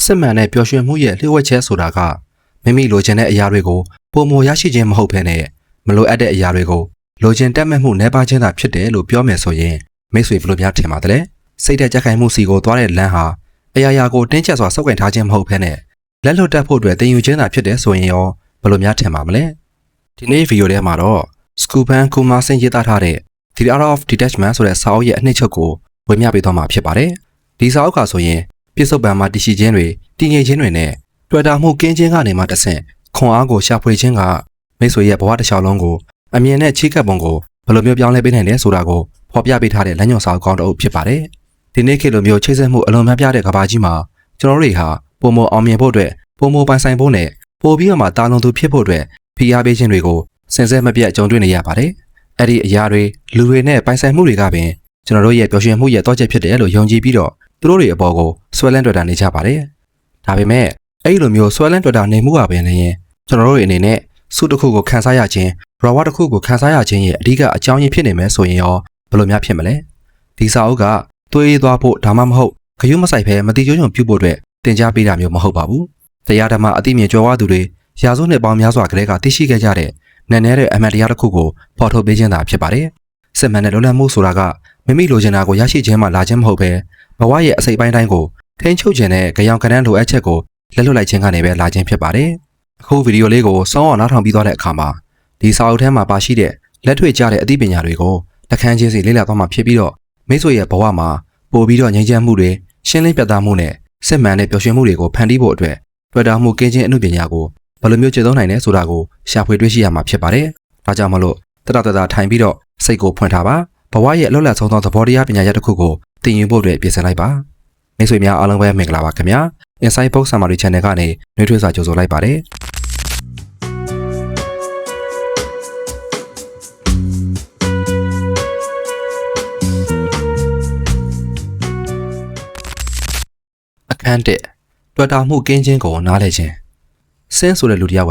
စစ်မှန်တဲ့ပျော်ရွှင်မှုရဲ့လျှို့ဝှက်ချက်ဆိုတာကမိမိလိုချင်တဲ့အရာတွေကိုပုံမရရှိခြင်းမဟုတ်ဘဲနဲ့မလိုအပ်တဲ့အရာတွေကိုလိုချင်တက်မဲ့မှုနှဲပါခြင်းသာဖြစ်တယ်လို့ပြောမယ်ဆိုရင်မိတ်ဆွေဘယ်လိုများထင်ပါသလဲစိတ်သက်ကြက်ခိုင်မှုစီကိုသွားတဲ့လမ်းဟာအရာရာကိုတင်းကျပ်စွာစောက်ကင်ထားခြင်းမဟုတ်ဘဲနဲ့လက်လွတ်တက်ဖို့အတွက်တင်ယူခြင်းသာဖြစ်တယ်ဆိုရင်ရောဘယ်လိုများထင်ပါမလဲဒီနေ့ဗီဒီယိုထဲမှာတော့ Skuban Kumar ဆင်ရေးသားထားတဲ့ The Art of Detachment ဆိုတဲ့စာအုပ်ရဲ့အနှစ်ချုပ်ကိုဝေမျှပေးသွားမှာဖြစ်ပါတယ်ဒီစာအုပ်ကဆိုရင်ပြစ္ဆုတ်ပံမှာတည်ရှိခြင်းတွေတည်ငြိမ်ခြင်းတွေနဲ့တွေ့တာမှုကင်းခြင်းကနေမှတဆင့်ခွန်အားကိုရှာဖွေခြင်းကမိတ်ဆွေရဲ့ဘဝတစ်လျှောက်လုံးကိုအမြင်နဲ့ချိကပ်ပုံကိုဘယ်လိုမျိုးပြောင်းလဲပေးနိုင်လဲဆိုတာကိုဖော်ပြပေးထားတဲ့လမ်းညွှန်စာအုပ်ကောင်းတစ်အုပ်ဖြစ်ပါတယ်ဒီနေ့ခေတ်လိုမျိုးချိတ်ဆက်မှုအလွန်များပြားတဲ့ကမ္ဘာကြီးမှာကျွန်တော်တို့တွေဟာပုံမအောင်မြင်ဖို့အတွက်ပုံမပိုင်ဆိုင်ဖို့နဲ့ပို့ပြီးတော့မှတာလွန်သူဖြစ်ဖို့အတွက်ဖိအားပေးခြင်းတွေကိုစင်စစ်မပြတ်ကြုံတွေ့နေရပါတယ်အဲ့ဒီအရာတွေလူတွေနဲ့ပိုင်ဆိုင်မှုတွေကပင်ကျွန်တော်တို့ရဲ့ပျော်ရွှင်မှုရဲ့တောချက်ဖြစ်တယ်လို့ယုံကြည်ပြီးတော့သူတို့တွေအပေါ်ကိုဆွဲလန်းတွေ့တာနေကြပါတယ်ဒါပေမဲ့အဲ့ဒီလိုမျိုးဆွဲလန်းတွေ့တာနေမှုကပင်လည်းကျွန်တော်တို့တွေအနေနဲ့စုတစ်ခုကိုခန်းစားရခြင်းရဝတစ်ခုကိုခန်းစားရခြင်းရဲ့အဓိကအကြောင်းရင်းဖြစ်နေမယ်ဆိုရင်ရောဘယ်လိုများဖြစ်မလဲဒီစာအုပ်ကသွေးသွားဖို့ဒါမှမဟုတ်ဂယုမဆိုင်ဖဲမတိကျုံပြုဖို့အတွက်တင် जा ပေးတာမျိုးမဟုတ်ပါဘူးတရားဓမ္မအသိမြင်ကြွယ်ဝသူတွေရာစုနှစ်ပေါင်းများစွာကတည်းကသိရှိခဲ့ကြတဲ့နည်းနည်းတဲ့အမှန်တရားတစ်ခုကိုဖော်ထုတ်ပေးခြင်းသာဖြစ်ပါတယ်စစ်မှန်တဲ့လွတ်လပ်မှုဆိုတာကမိမိလိုချင်တာကိုရရှိခြင်းမှလာခြင်းမဟုတ်ပဲဘဝရဲ့အစိတ်ပိုင်းတိုင်းကိုထိန်းချုပ်ခြင်းနဲ့ကြောင်ကနန်းလိုအပ်ချက်ကိုလက်လွတ်လိုက်ခြင်းကနေပဲလာခြင်းဖြစ်ပါတယ်အခုဗီဒီယိုလေးကိုစောင်းအောင်နားထောင်ပြီးသွားတဲ့အခါမှာဒီစာအုပ်ထဲမှာပါရှိတဲ့လက်တွေ့ကျတဲ့အသိပညာတွေကိုတစ်ခန်းချင်းစီလေ့လာသွားမှာဖြစ်ပြီးတော့မိတ်ဆွေရဲ့ဘဝမှာပို့ပြီးတော့ငြိမ်းချမ်းမှုတွေရှင်းလင်းပြတ်သားမှုနဲ့စစ်မှန်တဲ့ပျော်ရွှင်မှုတွေကိုဖန်တီးဖို့အတွက်တွေ့တာမှုကင်းခြင်းအမှုပညာကိုဘယ်လိုမျိုးကျေသုံးနိုင်လဲဆိုတာကိုရှာဖွေတွေ့ရှိရမှာဖြစ်ပါတယ်ဒါကြောင့်မလို့တတထိုင်ပြီးတော့စိတ်ကိုဖွင့်ထားပါဘဝရဲ့အလွတ်လပ်ဆုံးသောသဘောတရားပညာရပ်တစ်ခုကိုသင်ယူဖို့အတွက်ပြင်ဆင်လိုက်ပါမိတ်ဆွေများအားလုံးပဲမင်္ဂလာပါခင်ဗျာ Inside Book Summary Channel ကနေနှွေးထွေးစွာကြိုဆိုလိုက်ပါတယ်အခန်း1တွေ့တာမှုကင်းခြင်းကိုနားလည်ခြင်းဆင်းဆိုတဲ့လူတစ်ယောက်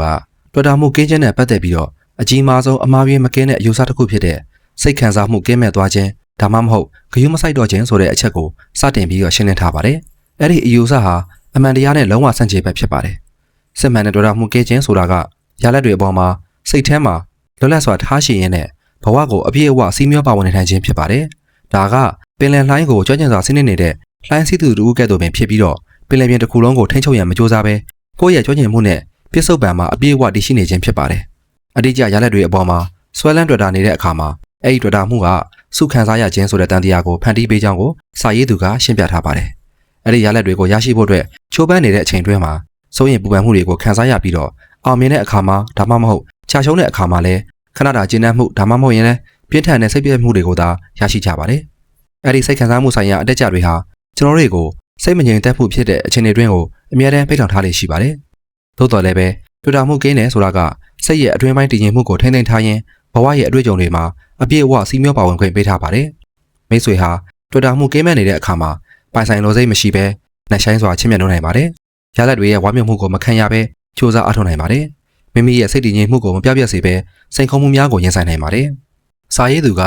ကတွေ့တာမှုကင်းခြင်းနဲ့ပတ်သက်ပြီးတော့အကြီးမားဆုံးအမှားယွင်းမကင်းတဲ့အယူဆတစ်ခုဖြစ်တဲ့စိတ်ခံစားမှုကင်းမဲ့သွားခြင်းဒါမှမဟုတ်ဂယုမဆိုင်တော့ခြင်းဆိုတဲ့အချက်ကိုစတင်ပြီးတော့ရှင်းလင်းထားပါတယ်။အဲ့ဒီအယူဆဟာအမှန်တရားနဲ့လုံးဝဆန့်ကျင်ဘက်ဖြစ်ပါတယ်။စစ်မှန်တဲ့တွေ့တာမှုကင်းခြင်းဆိုတာကရလဒ်တွေအပေါ်မှာစိတ်ထဲမှာလွတ်လပ်စွာထားရှိရင်းနဲ့ဘဝကိုအပြည့်အဝစီးမျောပါဝင်နေထိုင်ခြင်းဖြစ်ပါတယ်။ဒါကပင်လယ်လှိုင်းကိုကြွကျင်စွာဆင်းနေတဲ့လှိုင်းစီးသူတူကဲ့သို့ပင်ဖြစ်ပြီးတော့ပင်လယ်ပြင်တစ်ခုလုံးကိုထိန်းချုပ်ရန်မကြိုးစားဘဲကိုယ့်ရဲ့ကြွကျင်မှုနဲ့ပြစ္ဆုတ်ပံမှာအပြည့်အဝတည်ရှိနေခြင်းဖြစ်ပါတယ်။အတိအကျရလဒ်တွေအပေါ်မှာဆွဲလန်းတွေ့တာနေတဲ့အခါမှာအဲ့ဒီတွေ့တာမှုကစုခံစားရခြင်းဆိုတဲ့တန်တရားကိုဖန်တီးပေးကြောင်းကိုစာရေးသူကရှင်းပြထားပါတယ်။အဲ့ဒီရလဒ်တွေကိုရရှိဖို့အတွက်ချိုးပမ်းနေတဲ့အချိန်တွင်းမှာစိုးရင်ပူပန်မှုတွေကိုခံစားရပြီးတော့အောင်မြင်တဲ့အခါမှာဒါမှမဟုတ်ချာရှုံးတဲ့အခါမှာလည်းခဏတာကျဉ်းနှံ့မှုဒါမှမဟုတ်ရင်လည်းပြင်းထန်တဲ့စိတ်ပြည့်မှုတွေကိုသာရရှိကြပါတယ်။အဲ့ဒီစိတ်ခံစားမှုဆိုင်ရာအတက်အကျတွေဟာကျွန်တော်တွေကိုစိတ်မငြိမ်သက်မှုဖြစ်တဲ့အခြေအနေတွင်းကိုအမြဲတမ်းဖိတ်ထောင်ထားလေရှိပါတယ်။သို့တော်လည်းပဲတွေ့တာမှုကင်းတယ်ဆိုတာကစိတ်ရဲ့အတွင်းပိုင်းတည်ငြိမ်မှုကိုထိန်းသိမ်းထားရင်ဘဝရဲ့အတွေ့အကြုံတွေမှာအပြည့်အဝစီးမျောပါဝင်ခွင့်ပေးထားပါတယ်။မိတ်ဆွေဟာတွေ့တာမှုကင်းမဲ့နေတဲ့အခါမှာပိုင်ဆိုင်လိုစိတ်မရှိဘဲနှက်ဆိုင်စွာချစ်မြတ်နိုင်ပါတယ်။ရလဒ်တွေရဲ့ဝါမျှမှုကိုမခံရဘဲကြိုးစားအားထုတ်နိုင်ပါတယ်။မိမိရဲ့စိတ်တည်ငြိမ်မှုကိုမပြတ်ပြတ်စေဘဲစိန်ခေါ်မှုများကိုရင်ဆိုင်နိုင်ပါတယ်။စာရေးသူက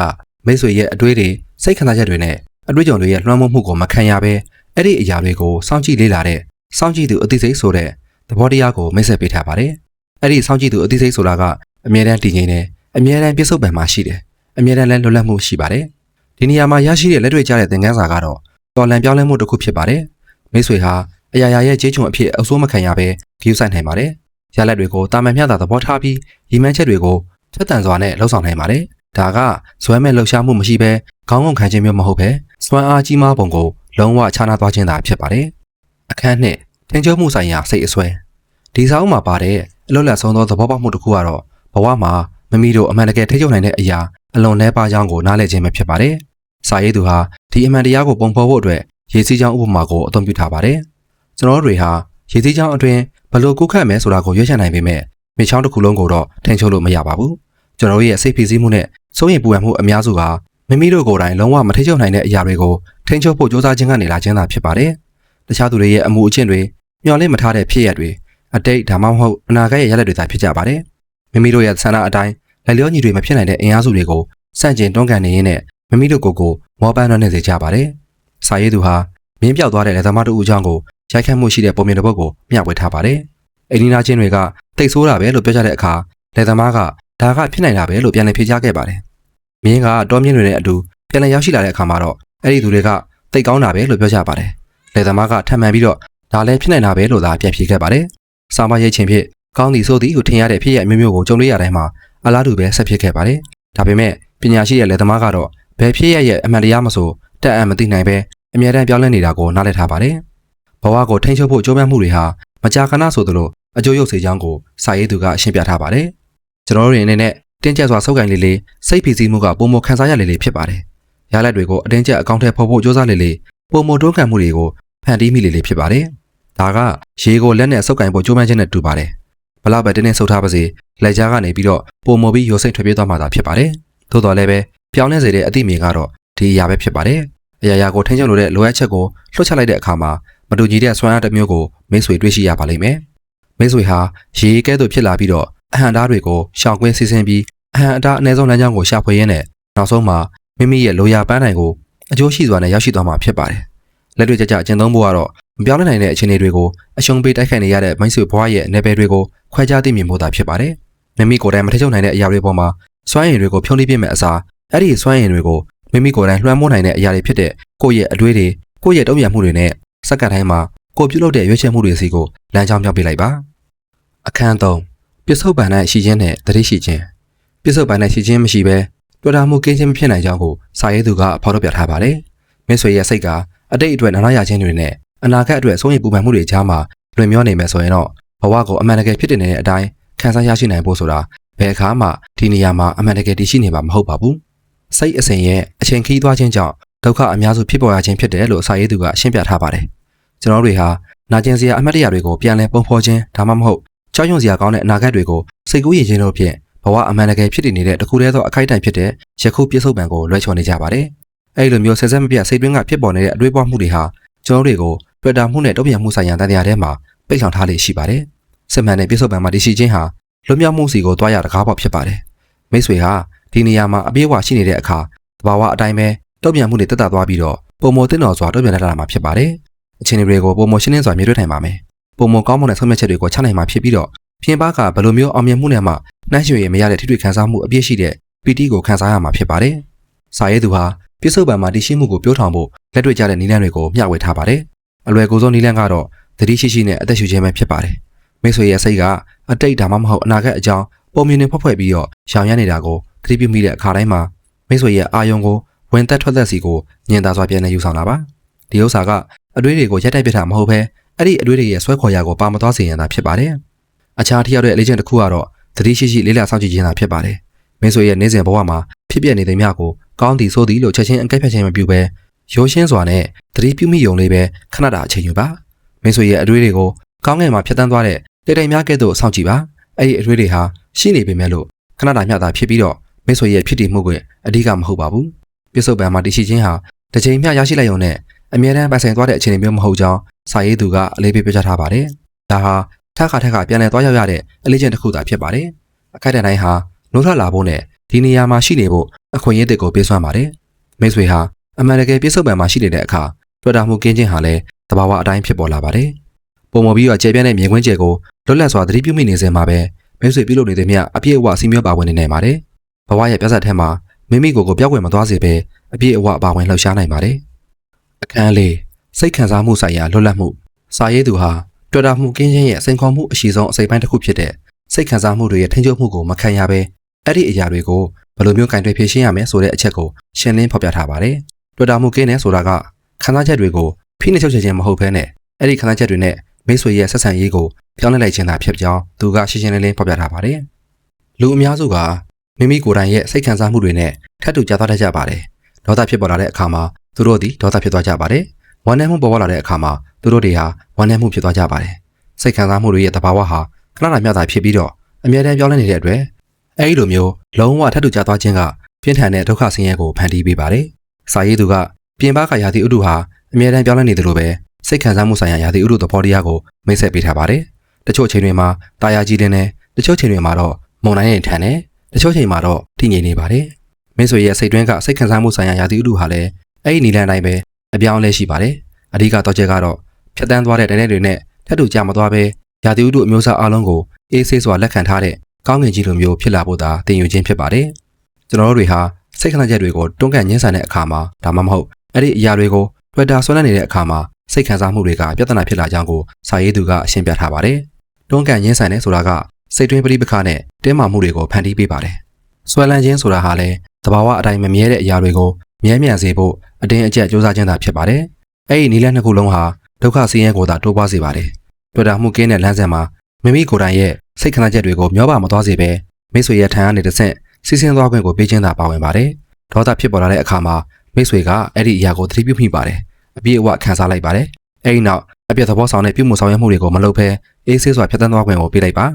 မိတ်ဆွေရဲ့အတွေ့တွေစိတ်ခံစားချက်တွေနဲ့အတွေ့အကြုံတွေရဲ့လွှမ်းမိုးမှုကိုမခံရဘဲအဲ့ဒီအရာတွေကိုစောင့်ကြည့်လေ့လာတဲ့စောင့်ကြည့်သူအသိစိတ်ဆိုတဲ့သဘောတရားကိုမိတ်ဆက်ပေးထားပါတယ်။အဲ့ဒီစောင့်ကြည့်သူအသိစိတ်ဆိုတာကအမြဲတမ်းတည်ငြိမ်တယ်အမြဲတမ်းပြစ္ဆုတ်ပံမှာရှိတယ်အမြဲတမ်းလည်းလွတ်လပ်မှုရှိပါတယ်ဒီနေရာမှာရရှိတဲ့လက်တွေ့ကျတဲ့သင်ခန်းစာကတော့တော်လန်ပြောင်းလဲမှုတစ်ခုဖြစ်ပါတယ်မိတ်ဆွေဟာအရာရာရဲ့ကြေးချုံအဖြစ်အဆိုးမခံရဘဲဂရုစိုက်နိုင်ပါတယ်ရလဒ်တွေကိုတာမန်မျှတာသဘောထားပြီးရည်မှန်းချက်တွေကိုထက်သန်စွာနဲ့လှုပ်ဆောင်နိုင်ပါတယ်ဒါကဇွဲမဲ့လှုပ်ရှားမှုမရှိဘဲခေါင်းငုံခံခြင်းမျိုးမဟုတ်ဘဲစွမ်းအားကြီးမားပုံကိုလုံးဝခြားနားသွားခြင်းသာဖြစ်ပါတယ်အခန်းနှစ်ထင်ကျမှုဆိုင်ရာစိတ်အစွဲဒီစာအုပ်မှာပါတဲ့အလွတ်လပ်ဆုံးသောသဘောပေါက်မှုတစ်ခုကတော့ဘဝမှာမမီတို့အမှန်တကယ်ထိချုပ်နိုင်တဲ့အရာအလွန်နှဲပါကြောင်းကိုနားလည်ခြင်းပဲဖြစ်ပါတယ်။စာရေးသူဟာဒီအမှန်တရားကိုပုံဖော်ဖို့အတွက်ရေစီးကြောင်းဥပမာကိုအသုံးပြုထားပါတယ်။ကျွန်တော်တို့တွေဟာရေစီးကြောင်းအတွင်းဘလို့ကုခတ်မယ်ဆိုတာကိုရွေးချယ်နိုင်ပေမဲ့မြေချောင်းတစ်ခုလုံးကိုတော့ထိန်းချုပ်လို့မရပါဘူး။ကျွန်တော်တို့ရဲ့စိတ်ဖိစီးမှုနဲ့စိုးရိမ်ပူပန်မှုအများစုကမိမိတို့ကိုယ်တိုင်လုံးဝမထိချုပ်နိုင်တဲ့အရာတွေကိုထိန်းချုပ်ဖို့ကြိုးစားခြင်းကနေလာခြင်းသာဖြစ်ပါတယ်။တခြားသူတွေရဲ့အမှုအကျင့်တွေမျှော်လင့်မထားတဲ့ဖြစ်ရပ်တွေအတိတ်ဒါမှမဟုတ်အနာဂတ်ရဲ့ရလဒ်တွေသာဖြစ်ကြပါတယ်။မိမိတို့ရဲ့ဆန္ဒအတိုင်းလက်လျောညီတွေမဖြစ်နိုင်တဲ့အင်အားစုတွေကိုစန့်ကျင်တွန်းကန်နေရင်းနဲ့မိမိတို့ကိုယ်ကိုမောပန်းနှံ့နေစေကြပါတယ်။စာရေးသူဟာမင်းပြောက်သွားတဲ့လက်သမားတို့ဦးချောင်းကို ရိုက်ခတ်မှုရှိတဲ့ပုံမြင်တစ်ပုဒ်ကိုမျှဝေထားပါတယ်။အိန္ဒိနာချင်းတွေကတိတ်ဆိုးတာပဲလို့ပြောကြတဲ့အခါလယ်သမားကဒါကဖြစ်နိုင်တာပဲလို့ပြန်လည်ဖြေကြားခဲ့ပါတယ်။မင်းကတောမြင့်တွေနဲ့အတူပြန်လည်ရောက်ရှိလာတဲ့အခါမှာတော့အဲ့ဒီသူတွေကတိတ်ကောင်းတာပဲလို့ပြောကြပါတယ်။လယ်သမားကထပ်မံပြီးတော့ဒါလည်းဖြစ်နိုင်တာပဲလို့သာပြန်ဖြေခဲ့ပါတယ်။စာမရိတ်ချင်းဖြစ်ကောင်းသည်ဆိုသည်ကိုထင်ရတဲ့ဖြစ်ရမျိုးမျိုးကိုကြုံတွေ့ရတိုင်းမှာအလားတူပဲဆက်ဖြစ်ခဲ့ပါတယ်။ဒါပေမဲ့ပညာရှိတဲ့လယ်သမားကတော့ဘယ်ဖြစ်ရရဲ့အမှန်တရားမဆိုတက်အံ့မသိနိုင်ပဲအမြဲတမ်းပြောင်းလဲနေတာကိုနားလည်ထားပါတယ်။ဘဝကိုထိန်းချုပ်ဖို့ကြိုးပမ်းမှုတွေဟာမကြာခဏဆိုသလိုအကျိုးရုပ်စေကြောင်းကိုစာရေးသူကရှင်းပြထားပါတယ်။ကျွန်တော်တို့အနေနဲ့တင်းကျပ်စွာစုပ်ကိုင်လေးစိတ်ဖိစီးမှုကပုံမခန်းစားရလေးဖြစ်ပါတယ်။ရလဒ်တွေကိုအတင်းကျပ်အကောင့်ထဲဖော်ဖို့ကြိုးစားလေးပုံမတွန်းကန်မှုတွေကိုဖန်တီးမိလေးဖြစ်ပါတယ်။ဒါကရေကိုလက်နဲ့စုပ်ကိုင်ဖို့ကြိုးပမ်းခြင်းနဲ့တူပါတယ်။ဘလောက်ပဲတင်းတင်းဆုပ်ထားပါစေလက်ကြားကနေပြီးတော့ပုံမပြီးရိုစိတ်ထွက်ပြေးသွားမှသာဖြစ်ပါတယ်။သို့တော်လည်းပဲပြောင်းလဲစေတဲ့အသည့်အမြင်ကတော့ဒီအရာပဲဖြစ်ပါတယ်။အရာကိုထိန်းချုပ်လို့တဲ့လိုအပ်ချက်ကိုလွှတ်ချလိုက်တဲ့အခါမှာမတူညီတဲ့စွမ်းအားတစ်မျိုးကိုမိတ်ဆွေတွေ့ရှိရပါလိမ့်မယ်။မိတ်ဆွေဟာရေကဲ့သို့ဖြစ်လာပြီးတော့အဟံတားတွေကိုရှောင်ကွင်းစီစဉ်ပြီးအဟံအတားအနည်းဆုံးလမ်းကြောင်းကိုရှာဖွေရင်းနဲ့နောက်ဆုံးမှာမိမိရဲ့လိုရာပန်းတိုင်ကိုအကျိုးရှိစွာနဲ့ရောက်ရှိသွားမှာဖြစ်ပါတယ်။လက်တွေ့ကျကျကျင့်သုံးဖို့ကတော့မပြောင်းလဲနိုင်တဲ့အခြေအနေတွေကိုအရှုံးပေးတိုက်ခိုက်နေရတဲ့မိတ်ဆွေဘဝရဲ့နယ်ပယ်တွေကိုခွဲခြားသိမြင်ဖို့သာဖြစ်ပါတယ်။မိမိကိုယ်တိုင်မထိချုပ်နိုင်တဲ့အရာတွေပေါ်မှာစွမ်းရည်တွေကိုဖြုံးလိပြမဲ့အစားအဲ့ဒီစွမ်းရည်တွေကိုမိမိကိုယ်တိုင်လွှမ်းမိုးနိုင်တဲ့အရာတွေဖြစ်တဲ့ကိုယ့်ရဲ့အတွေ့တွေကိုယ့်ရဲ့တုံ့ပြန်မှုတွေနဲ့စက္ကန့်တိုင်းမှာကိုပြုလုပ်တဲ့ရွေးချယ်မှုတွေစီကိုလမ်းကြောင်းပြောင်းပေးလိုက်ပါအခန်း3ပြစ္ဆုတ်ပန်၌ရှိခြင်းနဲ့တတိရှိခြင်းပြစ္ဆုတ်ပန်၌ရှိခြင်းမရှိဘဲတွေ့တာမှုကင်းခြင်းမဖြစ်နိုင်ကြောင်းကိုစာရေးသူကဖော်ပြထားပါတယ်မိတ်ဆွေရဲ့စိတ်ကအတိတ်အတွက်နားရခြင်းတွေနဲ့အနာဂတ်အတွက်စိုးရိမ်ပူပန်မှုတွေကြားမှာလွင်မျောနေမယ်ဆိုရင်တော့ဘဝကိုအမှန်တကယ်ဖြစ်တည်နေတဲ့အတိုင်းခံစားရရှိနိုင်ဖို့ဆိုတာဘယ်အခါမှဒီနေရာမှာအမှန်တကယ်တည်ရှိနေမှာမဟုတ်ပါဘူးစိတ်အစဉ်ရဲ့အချိန်ခီးသွားခြင်းကြောင့်ဒုက္ခအများစုဖြစ်ပေါ်ရခြင်းဖြစ်တယ်လို့စာရေးသူကရှင်းပြထားပါတယ်ကျွန်တော်တို့တွေဟာနာကျင်စရာအမှတ်တရတွေကိုပြန်လည်ပုံဖော်ခြင်းဒါမှမဟုတ်ကြောက်ရွံ့စရာကောင်းတဲ့အနာဂတ်တွေကိုစိတ်ကူးယဉ်ခြင်းတို့ဖြင့်ဘဝအမှန်တကယ်ဖြစ်တည်နေတဲ့တခုတည်းသောအခိုက်အတန့်ဖြစ်တဲ့ယခုပြစ္ဆုတ်ပံကိုလွှဲချော်နေကြပါတယ်အဲဒီလိုမျိုးဆက်ဆက်မပြတ်စိတ်တွင်းကဖြစ်ပေါ်နေတဲ့အတွေးပွားမှုတွေဟာကျွန်တော်တွေကိုတွေ့တာမှုနဲ့တုံ့ပြန်မှုဆိုင်ရာတန်တရားထဲမှာပိတ်ဆောင်ထားလေရှိပါတယ်စစ်မှန်တဲ့ပြစ္ဆုတ်ပံမှာတည်ရှိခြင်းဟာလွတ်မြောက်မှုစီကိုတွားရတကားပေါက်ဖြစ်ပါတယ်မိတ်ဆွေဟာဒီနေရာမှာအပြေးအဝရှိနေတဲ့အခါတဘာဝအတိုင်းပဲတုံ့ပြန်မှုတွေတက်တာသွားပြီးတော့ပုံမတင်တော်စွာတုံ့ပြန်လာတာမှာဖြစ်ပါတယ်အခြေအနေတွေကိုပုံမရှင်းလင်းစွာမြင်တွေ့နိုင်ပါမယ်ပုံမကောင်းမွန်တဲ့ဆုံးဖြတ်ချက်တွေကိုချနိုင်မှာဖြစ်ပြီးတော့ပြင်ပကဘယ်လိုမျိုးအောင်မြင်မှုနဲ့မှနှိုင်းယှဉ်ရမရတဲ့ထိတွေ့ခံစားမှုအပြည့်ရှိတဲ့ပီတိကိုခံစားရမှာဖြစ်ပါတယ်စာရေးသူဟာပြစ္ဆုတ်ပံမှာတည်ရှိမှုကိုပြောထောင်ဖို့လက်တွေ့ကျတဲ့နည်းလမ်းတွေကိုမျှဝေထားပါတယ်အလွယ်ကူဆုံးနည်းလမ်းကတော့သတိရှိရှိနဲ့အသက်ရှူခြင်းပဲဖြစ်ပါတယ်မိတ်ဆွေရဲ့စိတ်ကအတိတ်ဒါမှမဟုတ်အနာဂတ်အကြောင်းပုံမြင်နေဖွဲ့ပြီးတော့ရောင်ရမ်းနေတာကိုသတိပြုမိတဲ့အခါတိုင်းမှာမိတ်ဆွေရဲ့အာယုံကိုဝင်သက်ထွက်သက်စီကိုညင်သာစွာပြန်နေယူဆောင်လာပါဒီဥစ္စာကအတွေးတွေကိုရက်တိုက်ပြတာမဟုတ်ဘဲအဲ့ဒီအတွေးတွေရဲ့ဆွဲခေါ်ရာကိုပါမသွားစေရန်သာဖြစ်ပါတယ်အခြားထိရောက်တဲ့အလေးချင်းတစ်ခုကတော့သတိရှိရှိလေးလာစောင့်ကြည့်ခြင်းသာဖြစ်ပါတယ်မိတ်ဆွေရဲ့နေစဉ်ဘဝမှာဖြစ်ပျက်နေတဲ့များကိုကောင်းသည်ဆိုသည်လို့ချက်ချင်းအကဲဖြတ်ခြင်းမပြုဘဲရိုးရှင်းစွာနဲ့သတိပြုမိယုံလေးပဲခဏတာအချိန်ယူပါမိတ်ဆွေရဲ့အတွေးတွေကိုကောင်းငယ်မှာဖြတ်တန်းသွားတဲ့တိတ်တိမ်များကဲ့သို့စောင့်ကြည့်ပါအဲ့ဒီအတွေးတွေဟာရှိနေပေမဲ့လို့ခဏတာမျှတာဖြစ်ပြီးတော့မိတ်ဆွေရဲ့ဖြစ်တည်မှုကအဓိကမဟုတ်ပါဘူးပြစ္ဆုတ်ပံမှာတည်ရှိခြင်းဟာတစ်ချိန်မျှရရှိလိုက်ရုံနဲ့အမြဲတမ်းပိုင်ဆိုင်သွားတဲ့အခြေအနေမျိုးမဟုတ်ကြောင်းစာရေးသူကအလေးပေးပြောကြားထားပါတယ်ဒါဟာထက်ခါပြန်လည်သွားရောက်ရတဲ့အလေးချင်းတစ်ခုသာဖြစ်ပါတယ်အခိုက်အတန့်တိုင်းဟာနိုးထွက်လာဖို့နဲ့ဒီနေရာမှာရှိနေဖို့အခွင့်အရေးတွေကိုပေးစွမ်းပါတယ်မိတ်ဆွေဟာအမှန်တကယ်ပြစ္ဆုတ်ပံမှာရှိနေတဲ့အခါတွေ့တာမှုကင်းခြင်းဟာလည်းတဘာဝအတိုင်းဖြစ်ပေါ်လာပါတယ်ပုံမပြီးတော့ကျေပြန့်တဲ့မြေခွင်းကျဲကိုလွတ်လပ်စွာသတိပြုမိနေစဉ်မှာပဲမိတ်ဆွေပြုလုပ်နေတဲ့မြအပြည့်အဝစီမျိုးပါဝင်နေနိုင်ပါတယ်ဘဝရဲ့ပြဿနာထဲမှာမိမိကိုယ်ပြောက်ွယ်မသွားစေဘဲအပြည့်အဝပါဝင်လှုပ်ရှားနိုင်ပါတယ်အခန်း၄စိတ်ခံစားမှုဆိုင်ရာလွတ်လပ်မှုစာရေးသူဟာတွေ့တာမှုကင်းခြင်းရဲ့စိန်ခေါ်မှုအရှိဆုံးအစိပ်ပိုင်းတစ်ခုဖြစ်တဲ့စိတ်ခံစားမှုတွေရဲ့ထိန်းချုပ်မှုကိုမခံရဘဲအဲ့ဒီအရာတွေကိုဘယ်လိုမျိုးကင်တွယ်ဖြေရှင်းရမလဲဆိုတဲ့အချက်ကိုရှင်းလင်းဖော်ပြထားပါတယ်တွေ့တာမှုကင်းတယ်ဆိုတာကခံစားချက်တွေကိုဖိနှိပ်ချုပ်ချယ်ခြင်းမဟုတ်ဘဲနဲ့အဲ့ဒီခံစားချက်တွေနဲ့မိတ်ဆွေရဲ့ဆက်ဆံရေးကိုပြောင်းလဲလိုက်ခြင်းသာဖြစ်ကြောင်းသူကရှင်းရှင်းလင်းလင်းဖော်ပြထားပါတယ်လူအများစုကမိမိကိုယ်တိုင်ရဲ့စိတ်ခံစားမှုတွေနဲ့ထပ်တူကြသွားတတ်ကြပါတယ်ဒေါသဖြစ်ပေါ်လာတဲ့အခါမှာသူတို့သည်ဒေါသဖြစ်သွားကြပါတယ်ဝမ်းနည်းမှုပေါ်လာတဲ့အခါမှာသူတို့တွေဟာဝမ်းနည်းမှုဖြစ်သွားကြပါတယ်စိတ်ခံစားမှုတွေရဲ့သဘာဝဟာခဏတာမျှတာဖြစ်ပြီးတော့အမြဲတမ်းပြောင်းလဲနေတဲ့အတွက်အဲဒီလိုမျိုးလုံးဝထပ်တူကြသွားခြင်းကပြင်းထန်တဲ့ဒုက္ခဆင်းရဲကိုဖန်တီးပေးပါတယ်စာရေးသူကပြင်ပကရာသီဥတုဟာအမြဲတမ်းပြောင်းလဲနေတယ်လို့ပဲစိတ်ခံစားမှုဆိုင်ရာရာသီဥတုသဘောတရားကိုမိတ်ဆက်ပေးထားပါတယ်တချို့ချိန်တွေမှာတာယာကြီးတင်တယ်တချို့ချိန်တွေမှာတော့မုန်တိုင်းနဲ့ထန်တယ်တချို့ချိန်မှာတော့တည်ငြိမ်နေပါတယ်မိတ်ဆွေရဲ့စိတ်တွင်းကစိတ်ခံစားမှုဆိုင်ရာရာသီဥတုဟာလည်းအဲ့ဒီနီလန်တိုင်းပဲအပြောင်းအလဲရှိပါတယ်အဓိကတော့ချက်ကတော့ ဖြတ်တန်းသွားတဲ့တိုင်းတွေနဲ့ထပ်တူကြမသွားဘဲရာသီဥတုအမျိုးအစားအလုံးကိုအေးဆေးစွာလက်ခံထားတဲ့ကောင်းကင်ကြီးလိုမျိုးဖြစ်လာဖို့သာသင်ယူခြင်းဖြစ်ပါတယ်ကျွန်တော်တို့တွေဟာစိတ်ခံစားချက်တွေကိုတွန်းကန်ညှင်းဆန်တဲ့အခါမှာဒါမှမဟုတ်အဲ့ဒီအရာတွေကို Twitter ဆွဲလန်းနေတဲ့အခါမှာစိတ်ခံစားမှုတွေကပြဿနာဖြစ်လာကြောင်းကိုစာရေးသူကအရှင်းပြထားပါတယ်တွန်းကန်ညှင်းဆန်တဲ့ဆိုတာကစိတ်တွင်းပရိပခနဲ့တင်းမာမှုတွေကိုဖန်တီးပေးပါတယ်ဆွဲလန်းခြင်းဆိုတာဟာလည်းသဘာဝအတိုင်းမမြဲတဲ့အရာတွေကိုမြဲမြံစေဖို့အတင်းအကျပ်ကြိုးစားခြင်းသာဖြစ်ပါတယ်အဲ့ဒီနည်းလမ်းနှစ်ခုလုံးဟာဒုက္ခဆင်းရဲကိုသာတိုးပွားစေပါတယ်တွေ့တာမှုကင်းတဲ့လမ်းစဉ်မှာမိမိကိုယ်တိုင်ရဲ့စိတ်ခံစားချက်တွေကိုမျောပါမသွားစေဘဲမိတ်ဆွေရဲ့ထံကနေတစ်ဆင့်စီးဆင်းသွားခွင့်ကိုပေးခြင်းသာပါဝင်ပါတယ်ဒေါသဖြစ်ပေါ်လာတဲ့အခါမှာမိတ်ဆွေကအဲ့ဒီအရာကိုသတိပြုမိပါတယ်အပြည့်အဝခံစားလိုက်ပါတယ်အဲ့ဒီနောက်အပြည့်သဘောဆောင်တဲ့ပြုမှုဆောင်ရွက်မှုတွေကိုမလုပ်ဘဲအေးဆေးစွာဖြတ်သန်းသွားခွင့်ကိုပေးလိုက်ပါ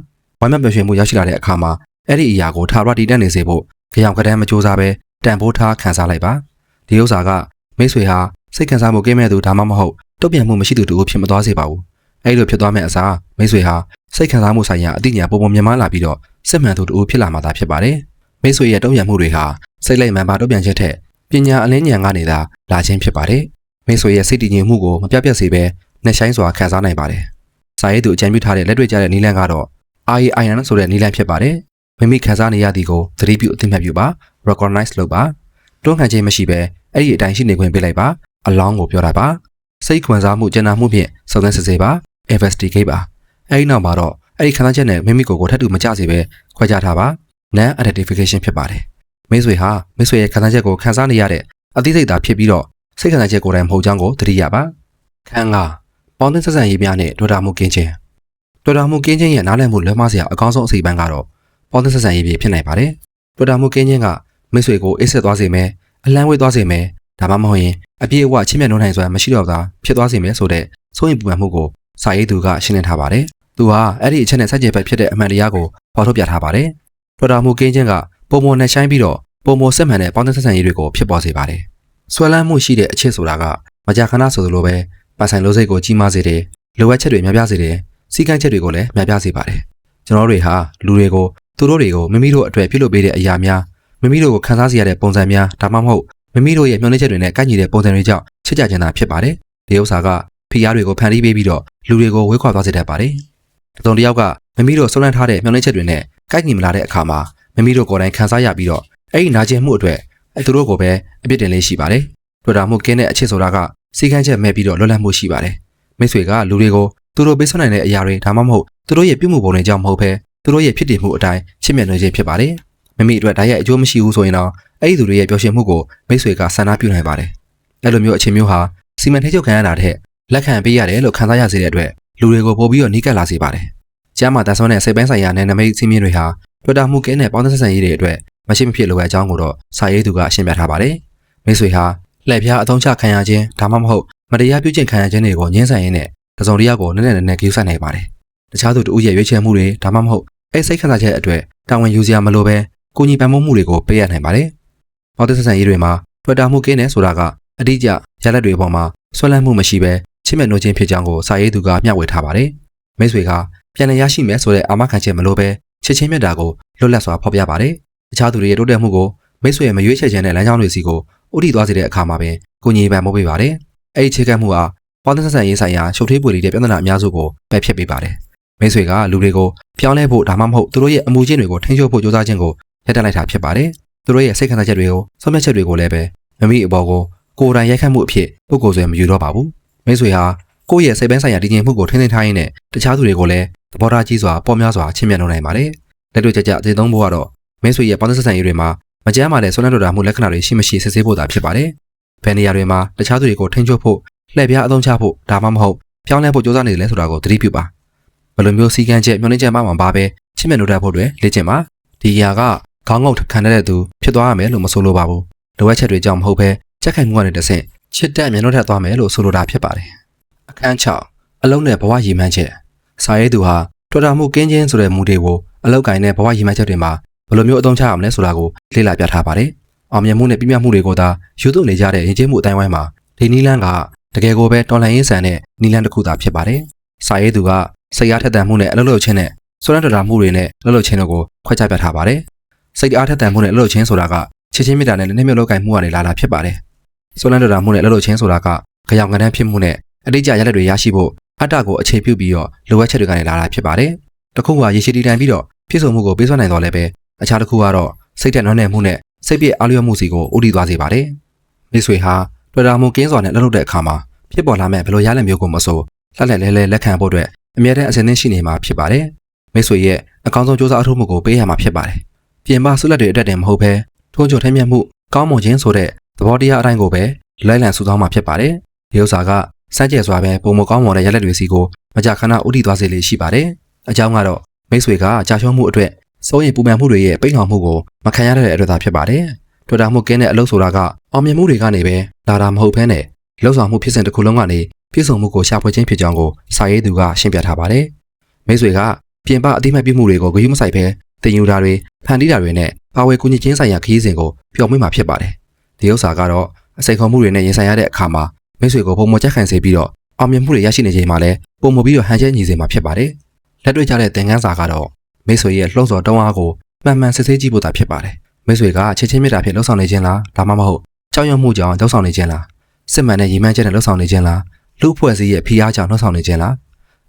ဝမ်းမြောက်ပျော်ရွှင်မှုရောက်ရှိလာတဲ့အခါမှာအဲ့ဒီအရာကိုထာဝရတည်တတ်နေစေဖို့ကြောင်ကတန်းမကြိုးစားဘဲတန်ဖိုးထားခံစားလိုက်ပါဒီဥစ္စာကမိတ်ဆွေဟာစိတ်ခံစားမှုကင်းမဲ့သူဒါမှမဟုတ်တုံ့ပြန်မှုမရှိသူတို့ဖြစ်မသွားစေပါဘူးအဲ့လိုဖြစ်သွားမဲ့အစားမိတ်ဆွေဟာစိတ်ခံစားမှုဆိုင်ရာအသိဉာဏ်ပုံပုံမြင်မာလာပြီးတော့စစ်မှန်သူတို့ဖြစ်လာမှာသာဖြစ်ပါတယ်မိတ်ဆွေရဲ့တုံ့ပြန်မှုတွေဟာစိတ်လိုက်မှန်ပါတုံ့ပြန်ခြင်းထက်ပညာအလင်းဉာဏ်ကနေသာလာခြင်းဖြစ်ပါတယ်မိတ်ဆွေရဲ့စိတ်တည်ငြိမ်မှုကိုမပြတ်ပြတ်စေဘဲနှက်ဆိုင်စွာခံစားနိုင်ပါတယ်စာရေးသူအကြံပြုထားတဲ့လက်တွေ့ကျတဲ့နည်းလမ်းကတော့ REIN ဆိုတဲ့နည်းလမ်းဖြစ်ပါတယ်မိမိခံစားနေရသည်ကိုသတိပြုအသိမှတ်ပြုပါ recognize လုပ်ပါတွန်းခံခြင်းမရှိဘဲအဲ့ဒီအတိုင်းရှိနေခွင့်ပေးလိုက်ပါအလောင်းကိုပြောတာပါစိတ်ဝင်စားမှုကြံ့နာမှုဖြင့်စုံစမ်းစစ်ဆေးပါ investigate ပါအဲ့ဒီနောက်မှာတော့အဲ့ဒီခံစားချက်နဲ့မိမိကိုယ်ကိုထပ်တူမကြစေဘဲခွဲခြားထားပါ non identification ဖြစ်ပါတယ်မိတ်ဆွေဟာမိတ်ဆွေရဲ့ခံစားချက်ကိုခံစားနေရတဲ့အသိစိတ်သာဖြစ်ပြီးတော့စိတ်ခံစားချက်ကိုယ်တိုင်မဟုတ်ကြောင်းကိုသတိရပါခန်းကပေါင်းသင်းဆက်ဆံရေးများနဲ့တွေ့တာမှုကင်းခြင်းရဲ့နားလည်မှုလွဲမှားစရာအကောင်းဆုံးအစိပ်ပိုင်းကတော့ပေါင်းသင်းဆက်ဆံရေးဖြစ်နိုင်ပါတယ်တွေ့တာမှုကင်းခြင်းကမိတ်ဆွေကိုအိတ်ဆက်သွားစေမယ်အလံဝေးသွားစေမယ်ဒါမှမဟုတ်ရင်အပြည့်အဝချင်းမြတ်နှုံးနိုင်စွာမရှိတော့တာဖြစ်သွားစေမယ်ဆိုတဲ့စိုးရိမ်ပူပန်မှုကိုစာရေးသူကရှင်းလင်းထားပါတယ်သူဟာအဲ့ဒီအချက်နဲ့ဆက်ကျေဘက်ဖြစ်တဲ့အမှန်တရားကိုဖော်ထုတ်ပြထားပါတယ်တွေ့တာမှုကင်းခြင်းကပုံမနဲ့ဆိုင်ပြီးတော့ပုံမစစ်မှန်တဲ့ပေါင်းသင်းဆက်ဆံရေးတွေကိုဖြစ်ပေါ်စေပါတယ်ဆွဲလန်းမှုရှိတဲ့အချက်ဆိုတာကမကြာခဏဆိုသလိုပဲပိုင်ဆိုင်လိုစိတ်ကိုကြီးမားစေတယ်လိုအပ်ချက်တွေများပြားစေတယ်စီကံချက်တွေကိုလည်းများပြားစေပါတယ်ကျွန်တော်တို့တွေဟာလူတွေကိုသူတို့တွေကိုမိမိတို့အတွက်ပြုလုပ်ပေးတဲ့အရာများမိမိတို့ကိုခံစားစေရတဲ့ပုံစံများဒါမှမဟုတ်မိမိတို့ရဲ့မျှော်လင့်ချက်တွေနဲ့ကိုက်ညီတဲ့ပုံစံတွေကြောင့်ချစ်ကြခြင်းသာဖြစ်ပါတယ်ဒီဥစ္စာကဖိအားတွေကိုဖန်တီးပေးပြီးတော့လူတွေကိုဝေးခွာသွားစေတတ်ပါတယ်အတုံတယောက်ကမိမိတို့ဆွလန်းထားတဲ့မျှော်လင့်ချက်တွေနဲ့ကိုက်ညီမလာတဲ့အခါမှာမိမိတို့ကိုယ်တိုင်ခံစားရပြီးတော့အဲ့ဒီနာကျင်မှုအတွက်သူတို့ကိုပဲအပြစ်တင်လေးရှိပါတယ်တွေ့တာမှုကင်းတဲ့အချက်ဆိုတာကစီကံချက်မဲ့ပြီးတော့လွတ်လပ်မှုရှိပါတယ်မိတ်ဆွေကလူတွေကိုသူတို့ပေးဆွနိုင်တဲ့အရာတွေဒါမှမဟုတ်သူတို့ရဲ့ပြုမှုပုံတွေကြောင့်မဟုတ်ဘဲသူတို့ရဲ့ဖြစ်တည်မှုအတိုင်းချစ်မြတ်နေခြင်းဖြစ်ပါတယ်မိမိအတွက်တိုက်ရိုက်အကျိုးမရှိဘူးဆိုရင်တော့အဲ့ဒီသူတွေရဲ့ပျော်ရွှင်မှုကိုမိတ်ဆွေကဆန္ဒပြုနိုင်ပါတယ်အဲ့လိုမျိုးအခြေမျိုးဟာစီမံထိချုပ်ခံရတာတဲ့လက်ခံပေးရတယ်လို့ခံစားရစေတဲ့အတွက်လူတွေကိုပို့ပြီးတော့နှိကပ်လာစေပါတယ်ကျမ်းမာတန်ဆွမ်းတဲ့စိတ်ပိုင်းဆိုင်ရာနဲ့နမိတ်စည်းမျဉ်းတွေဟာတွေ့တာမှုကင်းတဲ့ပေါင်းသင်းဆက်ဆံရေးတွေအတွက်မရှိမဖြစ်လိုအပ်ကြောင်းကိုတော့စာရေးသူကရှင်းပြထားပါတယ်မိတ်ဆွေဟာလက်ပြားအသုံးချခံရခြင်းဒါမှမဟုတ်မတရားပြုကျင့်ခံရခြင်းတွေကိုညှင်းဆန်ရင်းနဲ့တစုံတရာကိုနည်းနည်းကိစ္စနိုင်ပါတယ်တခြားသူတို့ရဲ့ရွေးချယ်မှုတွေဒါမှမဟုတ်အဲ့စိတ်ခံစားချက်အတွက်တာဝန်ယူစရာမလိုပဲကိုကြီးပံ့ပိုးမှုတွေကိုပေးရနိုင်ပါတယ်ပေါင်းသင်းဆက်ဆံရေးတွေမှာတွေ့တာမှုကင်းတဲ့ဆိုတာကအတိအကျရလဒ်တွေပေါ်မှာဆွဲလန်းမှုမရှိပဲချစ်မြတ်နိုးခြင်းဖြစ်ကြောင်းကိုစာရေးသူကမျှဝေထားပါတယ်မိတ်ဆွေကပြန်လည်ရရှိမယ်ဆိုတဲ့အာမခံချက်မလိုပဲချစ်ချင်းမြတ်တာကိုလွတ်လပ်စွာဖော်ပြပါတယ်တခြားသူတွေရဲ့တိုးတက်မှုကိုမိတ်ဆွေရဲ့မရွေးချယ်ခြင်းနဲ့လမ်းကြောင်းတွေစီကိုဥတီသွားစေတဲ့အခါမှာပင်ကိုကြီးပံ့ပိုးပေးပါတယ်အဲ့ဒီချေကပ်မှုဟာပေါင်းသင်းဆက်ဆံရေးဆိုင်ရာရှုပ်ထွေးပွေလီတဲ့ပြဿနာအများစုကိုပယ်ဖျက်ပေးပါတယ်မိတ်ဆွေကလူတွေကိုပြောင်းလဲဖို့ဒါမှမဟုတ်သူတို့ရဲ့အမှုချင်းတွေကိုထိန်းချုပ်ဖို့ကြိုးစားခြင်းကိုရပ်တန့်လိုက်တာဖြစ်ပါတယ်သူတို့ရဲ့စိတ်ခံစားချက်တွေကိုဆုံးဖြတ်ချက်တွေကိုလည်းပဲမမိအပေါ်ကိုကိုယ်တိုင်ရိုက်ခတ်မှုအဖြစ်ပုဂ္ဂိုလ်ဆွေမယူတော့ပါဘူးမိတ်ဆွေဟာကိုယ့်ရဲ့စိတ်ပိုင်းဆိုင်ရာတည်ငြိမ်မှုကိုထိန်းသိမ်းထားရင်းနဲ့တခြားသူတွေကိုလည်းသဘောထားကြီးစွာပေါ်များစွာချစ်မြတ်နိုးနိုင်ပါတယ်လက်တွေ့ကျကျသေသုံးဖို့ကတော့မိတ်ဆွေရဲ့ပေါင်းသင်းဆက်ဆံရေးတွေမှာမကြမ်းမာတဲ့ဆွမ်းလန်းတော်တာမှုလက္ခဏာတွေရှိမရှိစစ်ဆေးဖို့သာဖြစ်ပါတယ်ဘယ်နေရာတွေမှာတခြားသူတွေကိုထိန်းချုပ်ဖို့လှည့်ပြားအသုံးချဖို့ဒါမှမဟုတ်ပြောင်းလဲဖို့ကြိုးစားနေတယ်လဲဆိုတာကိုသတိပြုပါဘယ်လိုမျိုးစီကံချက်မျှော်လင့်ချက်မှမပါဘဲချစ်မြတ်နိုးတတ်ဖို့တွေလေ့ကျင့်ပါဒီအရာကခေါင်းငုံခံတဲ့သူဖြစ်သွားရမယ်လို့မဆိုလိုပါဘူးလိုအပ်ချက်တွေကြောင့်မဟုတ်ဘဲချက်ခိုင်မှုကနေတဆင့်ချစ်တဲ့မျက်နှာထက်သွားမယ်လို့ဆိုလိုတာဖြစ်ပါတယ်အခန်း6အလုံးနဲ့ဘဝရည်မှန်းချက်စာရေးသူဟာတွေ့တာမှုကင်းခြင်းဆိုတဲ့မူတွေကိုအလောက်ကင်နဲ့ဘဝရည်မှန်းချက်တွေမှာဘယ်လိုမျိုးအသုံးချရမလဲဆိုတာကိုလေ့လာပြထားပါတယ်အောင်မြင်မှုနဲ့ပြည့်မြတ်မှုတွေကိုသာယူသွနေကြတဲ့ယဉ်ကျေးမှုအတိုင်းဝိုင်းမှာဒီနီလန်းကတကယ်ကိုပဲတော်လှန်ရေးဆန်တဲ့နီလန်းတစ်ခုသာဖြစ်ပါတယ်စာရေးသူကစိတ်အားထက်သန်မှုနဲ့အလုပ်လုပ်ခြင်းနဲ့စွမ်းလန်းတော်တာမှုတွေနဲ့လှုပ်လှုပ်ခြင်းတို့ကိုခွဲခြားပြထားပါတယ်စိတ်အားထက်သန်မှုနဲ့လှုပ်လှုပ်ခြင်းဆိုတာကချစ်ချင်းမေတ္တာနဲ့လက်နှိမ့်မြုပ်လောက်ကင်မှုကနေလာတာဖြစ်ပါတယ်စွမ်းလန်းတော်တာမှုနဲ့လှုပ်လှုပ်ခြင်းဆိုတာကကြောင်ကဏ္ဍဖြစ်မှုနဲ့ အတိအကျရလက်တွေရရှိဖို့အတ္တကိုအခြေပြုပြီးတော့လိုအပ်ချက်တွေကနေလာတာဖြစ်ပါတယ်။တစ်ခုကရေရှည်တည်တံပြီးတော့ဖြစ်ဆုံးမှုကိုပေးစွမ်းနိုင်တော်လည်းပဲအခြားတစ်ခုကတော့စိတ်သက်နွမ်းနယ်မှုနဲ့စိတ်ပြည့်အားလျော်မှုစီကိုဦးတည်သွားစေပါတယ်။မိတ်ဆွေဟာတွေ့တာမှုကင်းစွာနဲ့လှုပ်လှုပ်တဲ့အခါမှာဖြစ်ပေါ်လာမဲ့ဘယ်လိုရလဒ်မျိုးကိုမဆိုလှက်လက်ခံဖို့အတွက်အမြဲတမ်းအစဉ်သင့်ရှိနေမှာဖြစ်ပါတယ်။မိတ်ဆွေရဲ့အကောင်းဆုံးစူးစမ်းအထောက်အမှုကိုပေးရမှာဖြစ်ပါတယ်။ပြင်ပဆုလက်တွေအတွက်တင်မဟုတ်ဘဲထုံးချုံထိမြတ်မှုကောင်းမွန်ခြင်းဆိုတဲ့သဘောတရားအတိုင်းကိုပဲလိုက်လံစုဆောင်းမှာဖြစ်ပါတယ်။ဒီဥစ္စာကစမ်းကြဲစွာပဲပုံမကောင်းမွန်တဲ့ရလက်တွေစီကိုမကြာခဏဦးတည်သွားစေလေရှိပါတယ်။အကြောင်းကတော့မိတ်ဆွေကကြာရှုံးမှုအတွက်စိုးရိမ်ပူပန်မှုတွေရဲ့ပိတ်လောင်မှုကိုမခံရတဲ့အတွက်သာဖြစ်ပါတယ်။တွေ့တာမှုကင်းတဲ့အလုပ်ဆိုတာကအောင်မြင်မှုတွေကနေပဲလာတာမဟုတ်ဘဲနဲ့လှုပ်ဆောင်မှုဖြစ်စဉ်တစ်ခုလုံးကနေပြည့်စုံမှုကိုရှာဖွေခြင်းဖြစ်ကြောင်းကိုစာရေးသူကရှင်းပြထားပါတယ်။မိတ်ဆွေကပြင်ပအတိမတ်ပြုမှုတွေကိုဂရုမစိုက်ဘဲတင်ယူတာတွေဖန်တီးတာတွေနဲ့ပါဝယ်ကူညီခြင်းဆိုင်ရာခရီးစဉ်ကိုပျော်မွေ့မှာဖြစ်ပါတယ်။ဒီဥစ္စာကတော့အစိမ်ခေါ်မှုတွေနဲ့ရင်ဆိုင်ရတဲ့အခါမှာမိတ်ဆွေကိုပုံမချက်ခံစေပြီးတော့အောင်မြင်မှုတွေရရှိနေချိန်မှာလည်းပုံမပြီးတော့ဟန်ချက်ညီစေမှာဖြစ်ပါတယ်။လက်တွေ့ကြတဲ့သင်ခန်းစာကတော့မိတ်ဆွေရဲ့လှုံ့ဆော်တုံးအားကိုမှန်မှန်စစ်ဆေးကြည့်ဖို့သာဖြစ်ပါတယ်။မိတ်ဆွေကချစ်ချင်းမြတ်တာဖြစ်လှုပ်ဆောင်နေခြင်းလားဒါမှမဟုတ်ကြောက်ရွံ့မှုကြောင့်လှုပ်ဆောင်နေခြင်းလားစစ်မှန်တဲ့ရည်မှန်းချက်နဲ့လှုပ်ဆောင်နေခြင်းလားလူအဖွဲ့အစည်းရဲ့ဖိအားကြောင့်လှုပ်ဆောင်နေခြင်းလား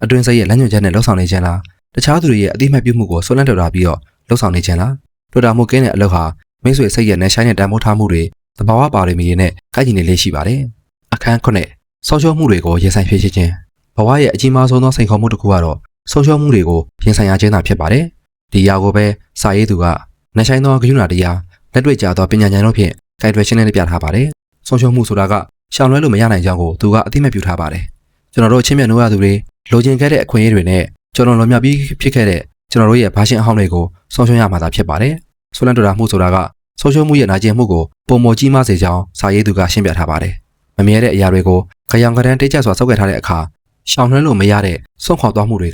အတွင်းစိတ်ရဲ့လမ်းညွှန်ချက်နဲ့လှုပ်ဆောင်နေခြင်းလားတခြားသူတွေရဲ့အတိမတ်ပြုမှုကိုဆွလန်းတော်တာပြီးတော့လှုပ်ဆောင်နေခြင်းလားတွေ့တာမှုကင်းတဲ့အလုပ်ဟာမိတ်ဆွေစိတ်ရဲ့နဲ့ဆိုင်တဲ့တန်ဖိုးထားမှုတွေသဘာဝပါရမီတွေနဲ့ကိုက်ညီနေလေးရှိပါတယ်။အခန်း9ဆုံးရှုံးမှုတွေကိုရင်ဆိုင်ဖြေရှင်းခြင်းဘဝရဲ့အကြီးမားဆုံးသောစိန်ခေါ်မှုတစ်ခုကတော့ဆုံးရှုံးမှုတွေကိုရင်ဆိုင်ရခြင်းသာဖြစ်ပါတယ်။ဒီအရာကိုပဲစာရေးသူကနဲ့ဆိုင်သောဂရုဏာတရားလက်တွေ့ကျသောပညာဉာဏ်တို့ဖြင့်ကိုက်တွယ်ရှင်းလင်းပြထားပါတယ်။ဆုံးရှုံးမှုဆိုတာကရှောင်လွှဲလို့မရနိုင်ကြောင်းကိုသူကအသိမှတ်ပြုထားပါတယ်။ကျွန်တော်တို့ချင်းမြတ်နိုးရသူတွေလိုချင်ခဲ့တဲ့အခွင့်အရေးတွေနဲ့ကျွန်တော်လွန်မြောက်ပြီးဖြစ်ခဲ့တဲ့ကျွန်တော်တို့ရဲ့ဘာရှင်အဟောင်းတွေကိုဆုံးရှုံးရမှာသာဖြစ်ပါတယ်။ဆွလန်းတော်တာမှုဆိုတာကဆုံးရှုံးမှုရဲ့နာကျင်မှုကိုပုံမကြီးမားစေကြောင်းစာရေးသူကရှင်းပြထားပါတယ်။မမြဲတဲ့အရာတွေကိုကြောင်ကတန်းတိတ်ကျစွာစောက်ကထားတဲ့အခါရှောင်လွှဲလို့မရတဲ့ဆုံးခွာသွားမှုတွေက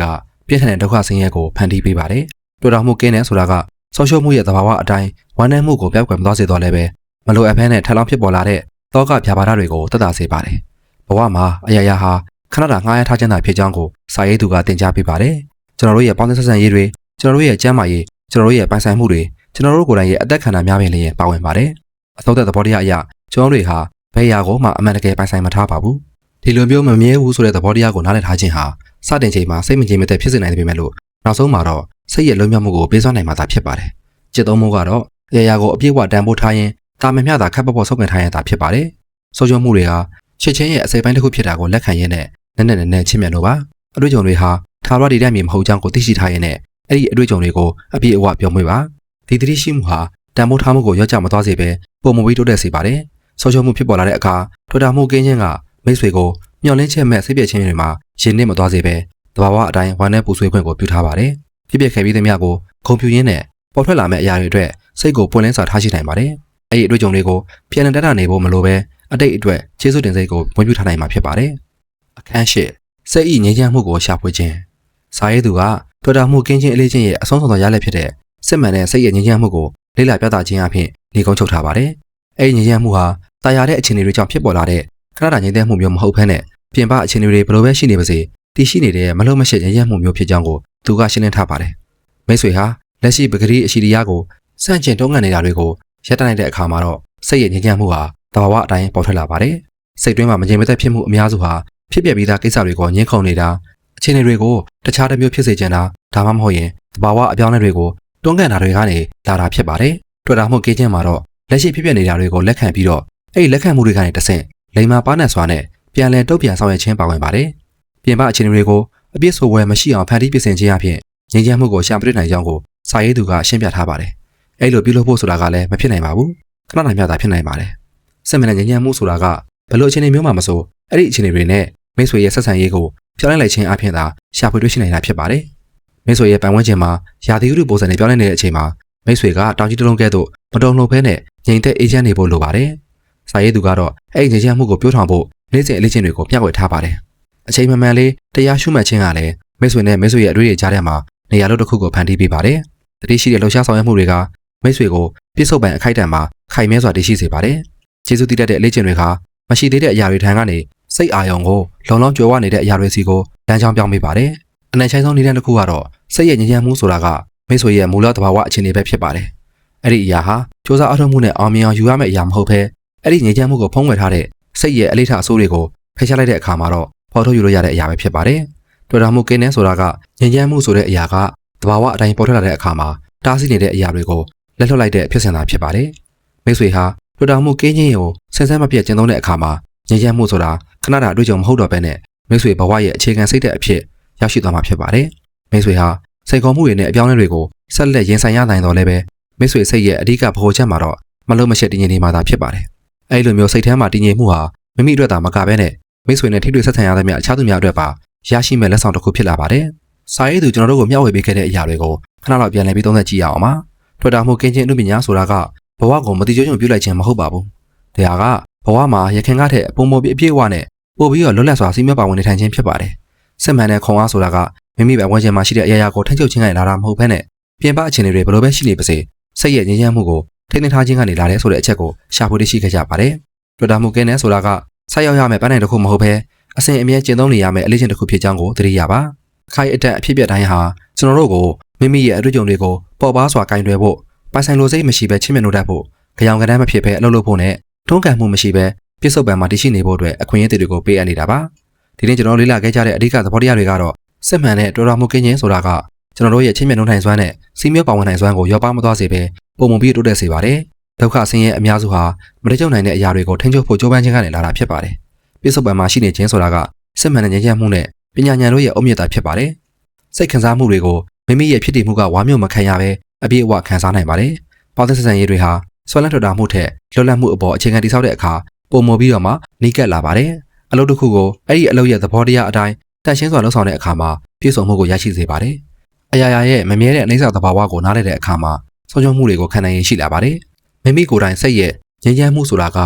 ပြင်းထန်တဲ့ဒုက္ခဆင်းရဲကိုဖန်တီးပေးပါတယ်။တွေ့တော်မှုကင်းတဲ့ဆိုတာကဆုံးရှုံးမှုရဲ့သဘာဝအတိုင်းဝမ်းနည်းမှုကိုပြောက်ကွယ်မသွားစေတော့လည်းပဲမလိုအပ်ဘဲနဲ့ထပ်လောင်းဖြစ်ပေါ်လာတဲ့တောကဖြာပါဒတွေကိုတက်တာစေပါတယ်။ဘဝမှာအရာရာဟာခဏတာငှားရထားခြင်းသာဖြစ်ကြောင်းကိုစာရေးသူကသင်ကြားပေးပါတယ်။ကျွန်တော်တို့ရဲ့ပေါင်းသင်းဆက်ဆံရေးတွေကျွန်တော်တို့ရဲ့ကျန်းမာရေးကျွန်တော်တို့ရဲ့ပိုင်ဆိုင်မှုတွေကျွန်တော်တို့ကိုယ်တိုင်ရဲ့အသက်ခံတာများပင်လျင်ပါဝင်ပါတယ်။အသောသက်သဘောတရားအရကျွန်တော်တို့ဟာဘယ်ရာကိုမှအမှန်တကယ်ပိုင်ဆိုင်မထားပါဘူး။ဒီလိုမျိုးမမြဲဘူးဆိုတဲ့သဘောတရားကိုနားလည်ထားခြင်းဟာစတင်ချိန်မှာစိတ်မကြည်မသက်ဖြစ်စေနိုင်ပေမဲ့လို့နောက်ဆုံးမှာတော့စိတ်ရဲ့လွံ့မြောက်မှုကိုပေးစွမ်းနိုင်မှာသာဖြစ်ပါတယ်။จิตသုံးမှုကတော့အရာရာကိုအပြည့်အဝတန်ဖိုးထားရင်တာမန်မျှတာခက်ပေါ်ဆုပ်ကန်ထားရင်သာဖြစ်ပါတယ်။ဆုံးရှုံးမှုတွေဟာချစ်ချင်းရဲ့အစိပ်ပိုင်းတစ်ခုဖြစ်တာကိုလက်ခံရင်းနဲ့နဲ့ချင်းမြတ်လို့ပါအတွေ့အကြုံတွေဟာထာဝရတည်တတ်မည်မဟုတ်ကြောင်းကိုသိရှိထားရင်းနဲ့အဲ့ဒီအတွေ့အကြုံတွေကိုအပြည့်အဝပြောမွေးပါဒီသတိရှိမှုဟာတန်ဖိုးထားမှုကိုရော့ချမသွားစေဘဲပုံမပြီးတိုးတက်စေပါတယ်ဆုံးရှုံးမှုဖြစ်ပေါ်လာတဲ့အခါထွတာမှုကင်းခြင်းကမိတ်ဆွေကိုမျှော်လင့်ချက်မဲ့စိတ်ပြည့်ခြင်းတွေမှာရင်နစ်မသွားစေဘဲတဘာဝအတိုင်းဝမ်းနဲ့ပူဆွေးခွင့်ကိုပြုထားပါတယ်ဖြစ်ပျက်ခဲ့ပြီးသမျှကိုဂုဏ်ပြုရင်းနဲ့ပေါ်ထွက်လာမဲ့အရာတွေအတွက်စိတ်ကိုပွင့်လင်းစွာထားရှိနိုင်ပါတယ်အဲ့ဒီအတွေ့အကြုံတွေကိုပြန်လည်တက်တာနေဖို့မလိုဘဲအတိတ်အတွက်ကျေးဇူးတင်စိတ်ကိုဝင်ပြုထားနိုင်မှာဖြစ်ပါတယ်အခန်း၈စိတ်ဤငြိမ်းချမ်းမှုကိုရှာဖွေခြင်းစာရေးသူကတွေ့တာမှုကင်းခြင်းအလေးချင်းရဲ့အဆုံးစွန်သောရလဒ်ဖြစ်တဲ့စစ်မှန်တဲ့စိတ်ရဲ့ငြိမ်းချမ်းမှုကိုလေ့လာပြသခြင်းအပြင်နေကုန်းချုပ်ထားပါတယ်အဲ့ဒီငြိမ်းချမ်းမှုဟာတာယာတဲ့အခြေအနေတွေကြောင့်ဖြစ်ပေါ်လာတဲ့ခဏတာငြိမ်းသက်မှုမျိုးမဟုတ်ဘဲနဲ့ပြင်ပအခြေအနေတွေဘယ်လိုပဲရှိနေပါစေတည်ရှိနေတဲ့မလုံးမရှက်ငြိမ်းချမ်းမှုမျိုးဖြစ်ကြောင်းကိုသူကရှင်းလင်းထားပါတယ်မိတ်ဆွေဟာလက်ရှိပဂတိအရှိတရားကိုစန့်ကျင်တုံးကန်နေတာတွေကိုရပ်တန့်လိုက်တဲ့အခါမှာတော့စိတ်ရဲ့ငြိမ်းချမ်းမှုဟာတဘာဝအတိုင်းပေါ်ထွက်လာပါတယ်စိတ်တွင်းမှာမငြိမ်မသက်ဖြစ်မှုအများစုဟာဖြစ်ပျက်ပြီးသားကိစ္စတွေကိုညှင်းခုန်နေတာအခြေအနေတွေကိုတခြားတစ်မျိုးဖြစ်စေချင်တာဒါမှမဟုတ်ရင်တဘာဝအပြောင်းအလဲတွေကိုတွန်းကန်တာတွေကနေလာတာဖြစ်ပါတယ်တွေ့တာမှုကင်းခြင်းမှာတော့လက်ရှိဖြစ်ပျက်နေတာတွေကိုလက်ခံပြီးတော့အဲ့ဒီလက်ခံမှုတွေကနေတဆင့်လိမ္မာပါးနဲ့စွာနဲ့ပြန်လည်တုတ်ပြန်ဆောင်ရွက်ခြင်းပါဝင်ပါတယ်ပြင်ပအခြေအနေတွေကိုအပြည့်ဆိုဝယ်မရှိအောင်ဖန်တီးပြင်ဆင်ခြင်းအပြင်ငြိမ်းချမ်းမှုကိုရှာဖွေနိုင်ကြောင်းကိုစာရေးသူကရှင်းပြထားပါတယ်အဲ့လိုပြုလုပ်ဖို့ဆိုတာကလည်းမဖြစ်နိုင်ပါဘူးခဏနိုင်မြတာဖြစ်နိုင်ပါတယ်စစ်မှန်တဲ့ငြိမ်းချမ်းမှုဆိုတာကဘယ်လိုအခြေအနေမျိုးမှမဆိုအဲ့ဒီအခြေအနေတွေနဲ့မိတ်ဆွေရဲ့ဆက်ဆံရေးကိုပြောင်းလဲလိုက်ခြင်းအပြင်သာရှာဖွေတွေ့ရှိနိုင်တာဖြစ်ပါတယ်မိတ်ဆွေရဲ့ပတ်ဝန်းကျင်မှာယာတိဥတုပုံစံနဲ့ပြောင်းလဲနေတဲ့အချိန်မှာမိတ်ဆွေကတောင်ကြီးတစ်လုံးကဲ့သို့မတုံ့လို့ဖဲနဲ့ငြိမ်သက်အေးချမ်းနေဖို့လိုပါတယ်စာရေးသူကတော့အဲ့ဒီငြိမ်းချမ်းမှုကိုပြောထောင်ဖို့နေ့စဉ်အလေးချင်းတွေကိုမျှဝေထားပါတယ်အချိန်မှန်မှန်လေးတရားရှုမှတ်ခြင်းကလည်းမိတ်ဆွေနဲ့မိတ်ဆွေရဲ့အတွေ့အကြုံကြားထဲမှာနေရာလို့တစ်ခုကိုဖန်တီးပေးပါတယ်တတိရှိတဲ့လှုပ်ရှားဆောင်ရွက်မှုတွေကမိတ်ဆွေကိုပြည့်စုံပံအခိုက်အတန့်မှာခိုင်မြဲစွာတည်ရှိစေပါတယ်ကျေးဇူးတည်တတ်တဲ့အလေးချင်းတွေကမရှိသေးတဲ့အရာတွေထံကနေစိတ်အာရုံကိုလုံလောက်ကြွယ်ဝနေတဲ့အရာတွေစီကိုလမ်းကြောင်းပြောင်းပေးပါတယ်အနိုင်ဆိုင်ဆုံးနေတဲ့တစ်ခုကတော့စိတ်ရဲ့ငြိမ်းချမ်းမှုဆိုတာကမိတ်ဆွေရဲ့မူလသဘာဝအခြေအနေပဲဖြစ်ပါတယ်အဲ့ဒီအရာဟာစူးစမ်းအထောက်မှုနဲ့အောင်မြင်အောင်ယူရမယ့်အရာမဟုတ်ဘဲအဲ့ဒီငြိမ်းချမ်းမှုကိုဖုံးကွယ်ထားတဲ့စိတ်ရဲ့အလေးထားအဆိုးတွေကိုဖယ်ရှားလိုက်တဲ့အခါမှာတော့ ဖော်ထုတ်ယူလို့ရတဲ့အရာပဲဖြစ်ပါတယ်။တွေ့တာမှုကင်းနေဆိုတာကငြိမ်းချမ်းမှုဆိုတဲ့အရာကတဘာဝအတိုင်းပေါ်ထွက်လာတဲ့အခါမှာတားဆီးနေတဲ့အရာတွေကိုလက်လွတ်လိုက်တဲ့ဖြစ်စဉ်သာဖြစ်ပါတယ်။မိတ်ဆွေဟာတွေ့တာမှုကင်းခြင်းကိုဆင်ဆန်းမပြတ်ကျင့်သုံးတဲ့အခါမှာငြိမ်းချမ်းမှုဆိုတာခဏတာအတွေ့အကြုံမဟုတ်တော့ဘဲနဲ့မိတ်ဆွေဘဝရဲ့အခြေခံစိတ်ဓာတ်အဖြစ်ရောက်ရှိသွားမှာဖြစ်ပါတယ်။မိတ်ဆွေဟာစိတ်ခေါ်မှုတွေနဲ့အပြောင်းအလဲတွေကိုဆက်လက်ရင်ဆိုင်ရနိုင်တော့လည်းပဲမိတ်ဆွေစိတ်ရဲ့အဓိကဗဟိုချက်မှာတော့မလုံးမရှက်တည်ငြိမ်နေမှာသာဖြစ်ပါတယ်။အဲဒီလိုမျိုးစိတ်ထဲမှာတည်ငြိမ်မှုဟာမိမိအတွက်သာမကဘဲနဲ့မိတ်ဆွေနဲ့ထိတွေ့ဆက်ဆံရတဲ့မြအခြားသူများအတွက်ပါရရှိမဲ့လက်ဆောင်တစ်ခုဖြစ်လာပါတယ်။စာရေးသူကျွန်တော်တို့ကိုမျှဝေပေးခဲ့တဲ့အရာတွေကိုခဏလောက်ပြန်လည်ပြီးသုံးသပ်ကြည့်ရအောင်ပါ။ထွတ်တာမှုကင်းခြင်းအမှုပညာဆိုတာကဘဝကိုမတိကျကျပြုလိုက်ခြင်းမဟုတ်ပါဘူး။ဒါကဘဝမှာရခင်ကထက်ပုံမပြီးအပြည့်အဝနဲ့ပို့ပြီးတော့လွတ်လပ်စွာစီးမြပါဝင်နေထိုင်ခြင်းဖြစ်ပါတယ်။စစ်မှန်တဲ့ခွန်အားဆိုတာကမိမိပဲဝန်းကျင်မှာရှိတဲ့အရာရာကိုထိန်းချုပ်ခြင်းကနေလာတာမဟုတ်ဘဲနဲ့ပြင်ပအခြေအနေတွေဘယ်လိုပဲရှိနေပါစေစိတ်ရဲ့ငြိမ်းချမ်းမှုကိုထိန်းသိမ်းထားခြင်းကနေလာတယ်ဆိုတဲ့အချက်ကိုရှာဖွေသိရှိခဲ့ကြပါတယ်။တွေ့တာမှုကင်းနေဆိုတာကဆက်ရောက်ရမယ့်ပန်းနိုင်တစ်ခုမဟုတ်ဘဲအစဉ်အမြဲကျင့်သုံးနေရမယ့်အလေးချိန်တစ်ခုဖြစ်ကြောင်းကိုသတိရပါ။အခိုက်အတန့်အဖြစ်ပြတိုင်းဟာကျွန်တော်တို့ကိုမိမိရဲ့အတွေ့အကြုံတွေကိုပေါ်ပါစွာကင်တွယ်ဖို့ပိုင်ဆိုင်လိုစိတ်မရှိဘဲချစ်မြတ်နိုးတတ်ဖို့ကြောင်ကတန်းမဖြစ်ဘဲအလုပ်လုပ်ဖို့နဲ့တွန်းကန်မှုမရှိဘဲပြစ်ဆုတ်ပံမှာတည်ရှိနေဖို့အတွက်အခွင့်အရေးတွေကိုပေးအပ်နေတာပါ။ဒီနေ့ကျွန်တော်လေ့လာခဲ့ကြတဲ့အဓိကသဘောတရားတွေကတော့စစ်မှန်တဲ့တွေ့တာမှုကင်းခြင်းဆိုတာကကျွန်တော်တို့ရဲ့ချစ်မြတ်နိုးနိုင်စွမ်းနဲ့စီးမြပါဝင်နိုင်စွမ်းကိုရောပါမသွားစေဘဲပုံမပြီးတိုးတက်စေပါတယ်။ဒုက္ခဆင်းရဲအများစုဟာမတကြုံနိုင်တဲ့အရာတွေကိုထိန်းချုပ်ဖို့ကြိုးပမ်းခြင်းကနေလာတာဖြစ်ပါတယ်။ပြစ်ဆုတ်ပံမှာရှိနေခြင်းဆိုတာကစစ်မှန်တဲ့ဉာဏ်ရမှုနဲ့ပညာဉာဏ်တို့ရဲ့အုတ်မြစ်တာဖြစ်ပါတယ်။စိတ်ခံစားမှုတွေကိုမိမိရဲ့ဖြစ်တည်မှုကဝါမျိုးမခံရဘဲအပြည့်အဝခံစားနိုင်ပါတယ်။ပေါင်းသစ်ဆက်ဆံရေးတွေဟာဆွဲလန်းထွတ်တာမှုထက်လွတ်လပ်မှုအပေါ်အခြေခံတည်ဆောက်တဲ့အခါပုံမပြီးတော့မှနှိကပ်လာပါတယ်။အလုပ်တစ်ခုကိုအဲ့ဒီအလုပ်ရဲ့သဘောတရားအတိုင်းတန်ရှင်းစွာလုပ်ဆောင်တဲ့အခါမှာပြည့်စုံမှုကိုရရှိစေပါတယ်။အရာရာရဲ့မမြဲတဲ့အနိစ္စသဘာဝကိုနားလည်တဲ့အခါမှာဆုံးရှုံးမှုတွေကိုခံနိုင်ရရှိလာပါတယ်။မိမိကိုယ်တိုင်စိတ်ရဲ့ငြိမ်းချမ်းမှုဆိုတာက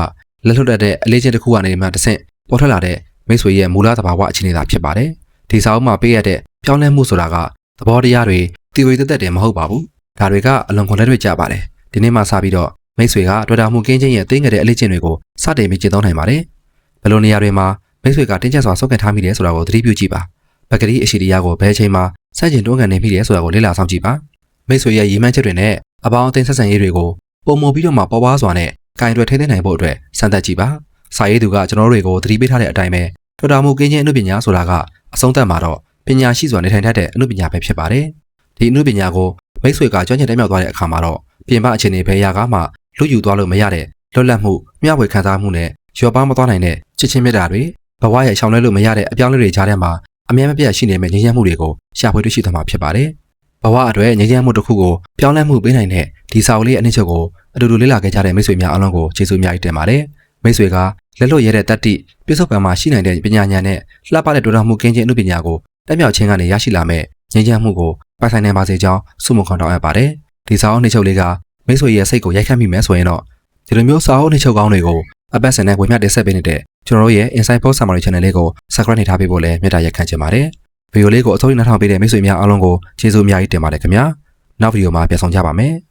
လက်လွတ်တဲ့အလေးချင်းတစ်ခုကနေမှတစ်ဆင့်ပေါ်ထွက်လာတဲ့မိတ်ဆွေရဲ့မူလသဘာဝအခြေအနေသာဖြစ်ပါတယ်။ဒီစာအုပ်မှာပေးရတဲ့ပြောင်းလဲမှုဆိုတာကသဘောတရားတွေတည်ဝေသက်သက်တယ်မဟုတ်ပါဘူး။ဒါတွေကအလွန်ခွန်လက်တွေ့ကြပါတယ်။ဒီနေ့မှစပြီးတော့မိတ်ဆွေကတွေ့တာမှုကင်းခြင်းရဲ့သိငယ်တဲ့အလေးချင်းတွေကိုစတင်ပြီးကျင့်သုံးနိုင်ပါတယ်။ဘယ်လိုနေရာတွေမှာမိတ်ဆွေကတင်းကျပ်စွာစုပ်ကိုင်ထားမိတယ်ဆိုတာကိုသတိပြုကြည့်ပါ။ပကတိအရှိတရားကိုဘယ်အချိန်မှာစတင်တွန်းကန်နေမိတယ်ဆိုတာကိုလေ့လာဆောင်ကြည့်ပါ။မိတ်ဆွေရဲ့ရည်မှန်းချက်တွေနဲ့အပေါင်းအသင်းဆက်ဆံရေးတွေကိုပုံမပြီးတော့မှပေါ်ပါစွာနဲ့ကင်တွယ်ထိန်းသိမ်းနိုင်ဖို့အတွက်စံသက်ကြည့်ပါ။စာရေးသူကကျွန်တော်တို့တွေကိုသတိပေးထားတဲ့အတိုင်းပဲတွေ့တာမှုကင်းခြင်းအမှုပညာဆိုတာကအဆုံးသတ်မှာတော့ပညာရှိစွာနေထိုင်တတ်တဲ့အမှုပညာပဲဖြစ်ပါတယ်။ဒီအမှုပညာကိုမိတ်ဆွေကကျွမ်းကျင်တက်မြောက်သွားတဲ့အခါမှာတော့ပြင်ပအခြေအနေဘယ်ရာကမှလူယူသွားလို့မရတဲ့လွတ်လပ်မှုမျှဝေခံစားမှုနဲ့ရောပါမသွားနိုင်တဲ့ချစ်ချင်းမြတ်တာတွေဘဝရဲ့ရှောင်လွှဲလို့မရတဲ့အပြောင်းအလဲတွေကြားထဲမှာအမြဲမပြတ်ရှိနေမယ့်ငြိမ်းချမ်းမှုတွေကိုရှာဖွေတွေ့ရှိသွားမှာဖြစ်ပါတယ်။ဘဝအတွက်ငြိမ်းချမ်းမှုတစ်ခုကိုပြောင်းလဲမှုပေးနိုင်တဲ့ဒီစာအုပ်လေးအနှစ်ချုပ်ကိုအတူတူလေ့လာခဲ့ကြတဲ့မိတ်ဆွေများအားလုံးကိုကျေးဇူးအများကြီးတင်ပါတယ်။မိတ်ဆွေကလက်လွတ်ရတဲ့တတ္တိပြစ္ဆုတ်ပံမှာရှိနိုင်တဲ့ပညာဉာဏ်နဲ့လှပတဲ့တွေ့တာမှုကင်းခြင်းအမှုပညာကိုတက်မြောက်ခြင်းကနေရရှိလာမယ့်ငြိမ်းချမ်းမှုကိုပိုင်ဆိုင်နိုင်ပါစေကြောင်းဆုမွန်ခွန်တောင်းအပ်ပါတယ်။ဒီစာအုပ်နှစ်ချုပ်လေးကမိတ်ဆွေရဲ့စိတ်ကိုရိုက်ခတ်မိမယ်ဆိုရင်တော့ဒီလိုမျိုးစာအုပ်နှစ်ချုပ်ကောင်းတွေကိုအပတ်စဉ်နဲ့ဝေမျှတင်ဆက်ပေးနေတဲ့ကျွန်တော်တို့ရဲ့ Inside Post Summary Channel လေးကို Subscribe နေထားပေးဖို့လည်းမေတ္တာရပ်ခံချင်ပါတယ်။ဗီဒီယိုလေးကိုအဆုံးထိနားထောင်ပေးတဲ့မိတ်ဆွေများအားလုံးကိုကျေးဇူးအများကြီးတင်ပါတယ်ခင်ဗျာ။နောက်ဗီဒီယိုမှာပြန်ဆောင်ကြပါမယ်။